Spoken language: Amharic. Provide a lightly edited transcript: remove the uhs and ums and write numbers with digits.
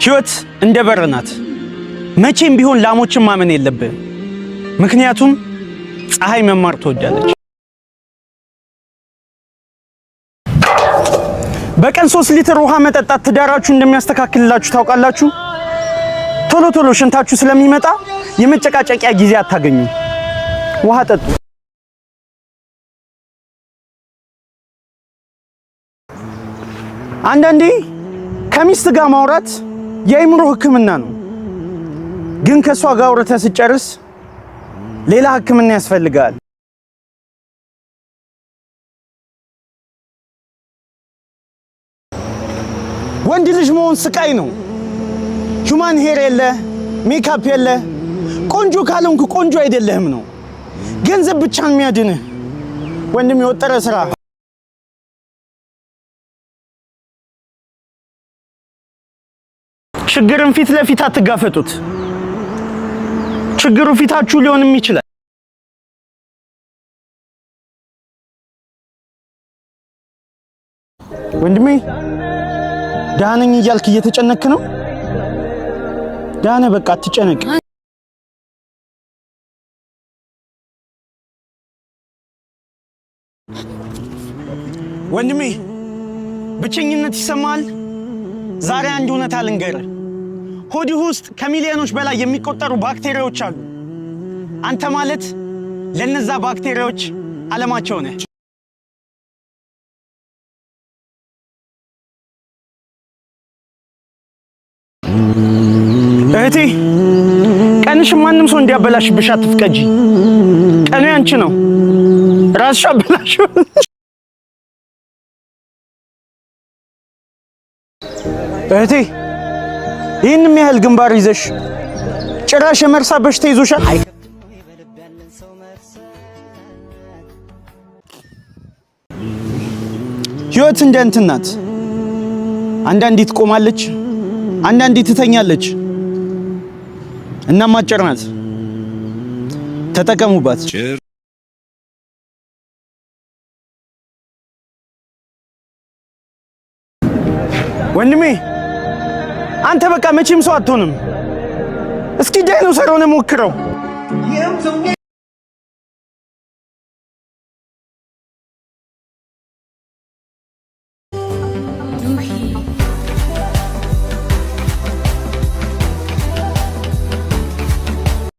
ህይወት እንደ በር ናት። መቼም ቢሆን ላሞችን ማመን የለብህም። ምክንያቱም ፀሐይ መማር ትወዳለች። በቀን 3 ሊትር ውሃ መጠጣት ትዳራችሁ እንደሚያስተካክልላችሁ ታውቃላችሁ? ቶሎ ቶሎ ሽንታችሁ ስለሚመጣ የመጨቃጨቂያ ጊዜ አታገኙ። ውሃ ጠጡ። አንዳንዴ ከሚስት ጋር ማውራት የአእምሮ ህክምና ነው። ግን ከሷ ጋር አውርተህ ስጨርስ ሌላ ህክምና ያስፈልጋል። ወንድ ልጅ መሆን ስቃይ ነው። ሂውማን ሄር የለ፣ ሜካፕ የለ፣ ቆንጆ ካልሆንክ ቆንጆ አይደለህም ነው። ገንዘብ ብቻ ነው የሚያድንህ። ወንድም የወጠረ ስራ። ችግርን ፊት ለፊት አትጋፈጡት። ችግሩ ፊታችሁ ሊሆንም ይችላል። ወንድሜ ደህና ነኝ እያልክ እየተጨነክ ነው? ደህና በቃ አትጨነቅ። ወንድሜ ብቸኝነት ይሰማል? ዛሬ አንድ እውነት ልንገርህ። ሆድህ ውስጥ ከሚሊዮኖች በላይ የሚቆጠሩ ባክቴሪያዎች አሉ። አንተ ማለት ለነዛ ባክቴሪያዎች ዓለማቸው ነህ። እህቴ ቀንሽ ማንም ሰው እንዲያበላሽብሽ አትፍቀጂ። ቀኑ ያንቺ ነው። ራስሽ አበላሽው። እህቴ ይህንም ያህል ግንባር ይዘሽ ጭራሽ የመርሳት በሽታ ይዞሻል። ህይወት እንደ እንትን ናት። አንዳንዴ ትቆማለች፣ አንዳንዴ ትተኛለች። እናም አጭር ናት። ተጠቀሙባት። ወንድሜ አንተ በቃ መቼም ሰው አትሆንም። እስኪ ዳይኖሰር ሆነ ሞክረው።